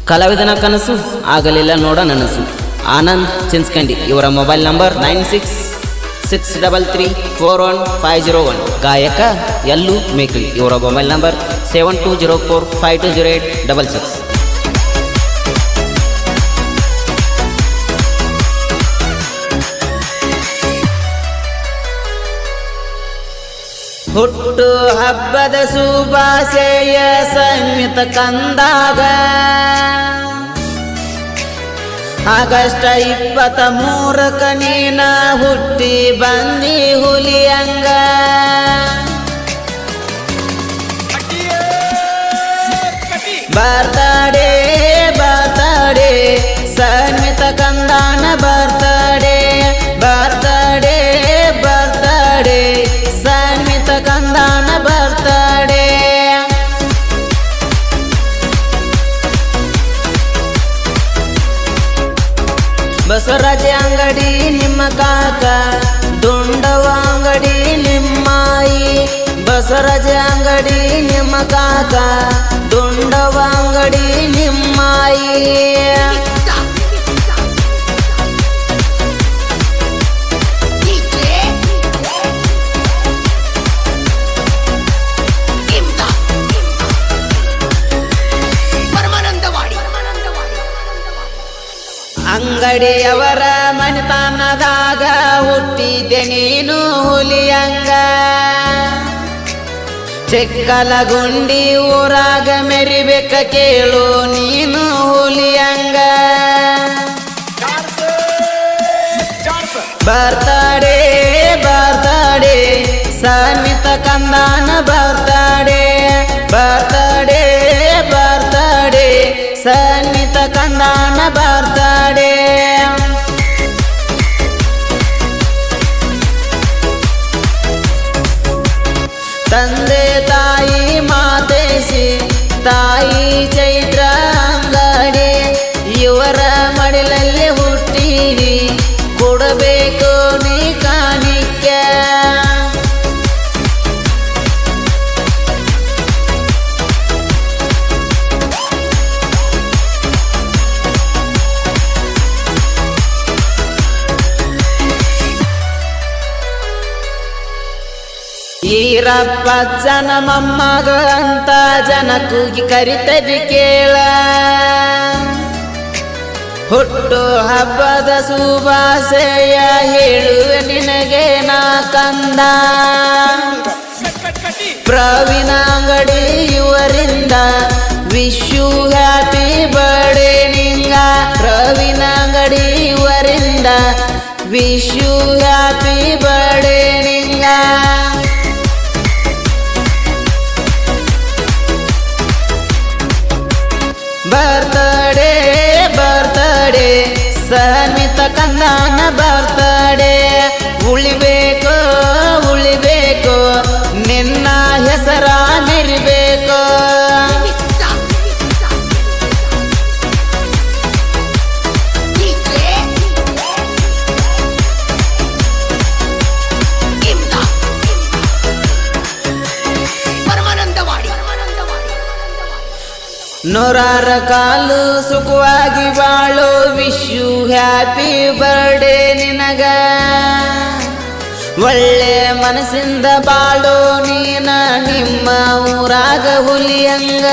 ಕಲಾವಿದನ ಕನಸು ಆಗಲಿಲ್ಲ ನೋಡ ನನಸು. ಆನಂದ್ ಚಿನ್ಸ್ಕಂಡಿ ಇವರ ಮೊಬೈಲ್ ನಂಬರ್ 9663341501. ಗಾಯಕ ಯಲ್ಲು ಮೇಕಳಿ ಇವರ ಮೊಬೈಲ್ ನಂಬರ್ 7204520866. ಹುಟ್ಟು ಹಬ್ಬದ ಶುಭಾಶಯ ಸಂಮಿತ ಕಂದಾಗ ಆಗಸ್ಟ್ 23ಕ ನೀನ ಹುಟ್ಟಿ ಬಂದಿ ಹುಲಿಯಂಗ. ಬರ್ತಡೇ ಬರ್ತಡೇ ಸಂಮಿತ ಕಂದಾನ ಬರ್ತಡೇ ಬರ್ತಡೇ ಬರ್ತಡೇ ಸಂಮಿತ ಕಂದಾನ ಬರ್ತಡೇ. ಬಸವರಾಜ ಅಂಗಡಿ ನಿಮ್ಮ ಕಾಕ, ದುಂಡವ ಅಂಗಡಿ ನಿಮ್ಮಾಯಿ. ಬಸವರಾಜ ಅಂಗಡಿ ನಿಮ್ಮ ಕಾಕ, ದುಂಡವ ಅಂಗಡಿ ನಿಮ್ಮಾಯಿ. ಅಂಗಡಿಯವರ ಮನೆತನದಾಗ ಹುಟ್ಟಿದೆ ನೀನು ಹುಲಿಯಂಗ. ಚೆಕ್ಕಲಗುಂಡಿ ಊರಾಗ ಮೆರಿಬೇಕ ಕೇಳು ನೀನು ಹುಲಿಯಂಗ. ಬರ್ತಡೇ ಬರ್ತಡೇ ಸಂಮಿತ ಕಂದಾನ ಬರ್ತಡೇ ಬರ್ತಡೇ ಬರ್ತಡೇ ಸಂಮಿತ ಕಂದಾನ ಬರ್ತಡೇ. ತಂದೆ ತಾಯಿ ಮಾತೇಸಿ ತಾಯಿ ಚೈತ್ರ ಅಂಗಡಿ ಇವರ ಮಡಿಲಲ್ಲಿ ಹುಟ್ಟಿರಿ ಕೊಡಬೇಕು ನೀ ಕಾಣಿಕೆ. ಈರಪ್ಪ ಜನ ಮೊಮ್ಮಗ ಅಂತ ಜನ ಕೂಗಿ ಕರಿತದಿ ಕೇಳ. ಹುಟ್ಟು ಹಬ್ಬದ ಶುಭಾಶಯ ಹೇಳುವೆ ನಿನಗೆ ನಾ ಕಂದ. ಪ್ರವೀಣ ಅಂಗಡಿ ಇವರಿಂದ ವಿಶ್ ಯು ಹ್ಯಾಪಿ ಬರ್ಡೇ ನಿಂಗ. ಪ್ರವೀಣ ಅಂಗಡಿ ಇವರಿಂದ ವಿಶ್ ಯು ಹ್ಯಾಪಿ ಬರ್ಡೇ ನಿಂಗ. ಬರ್ತಡೇ ಬರ್ತಡೇ ಸಂಮಿತ ಕಂದಾನ ಬರ್ತಡೇ. ಉಳಿಬೇಕು ಉಳಿಬೇಕು ನಿನ್ನ ಹೆಸರ ಮೆರಿಬೇಕು. ನೂರಾರ ಕಾಲು ಸುಖವಾಗಿ ಬಾಳು ವಿಶ್ ಯು ಹ್ಯಾಪಿ ಬರ್ಡೇ ನಿನಗ. ಒಳ್ಳೆ ಮನಸ್ಸಿಂದ ಬಾಳು ನೀನ ನಿಮ್ಮ ಊರಾಗ ಹುಲಿಯಂಗ.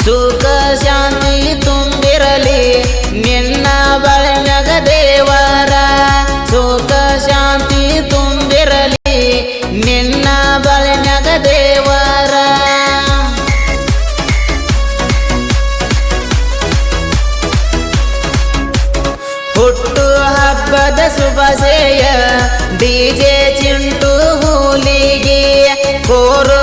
ಸುಖ ಶಾಂತಿ ತುಂಬಿರಲಿ ನಿನ್ನ ಬಾಳ್ನ್ಯಾಗ ದೇವರ. ಸುಖ ಶಾಂತಿ ತುಂಬಿರಲಿ ನಿನ್ನ ಬಾಳ್ನ್ಯಾಗ ದೇವರ. ಹುಟ್ಟು ಹಬ್ಬದ ಶುಭಾಶಯ ಡಿಜೆ ಚಿಂಟು ಹುಲಿಗೆ ಕೋರು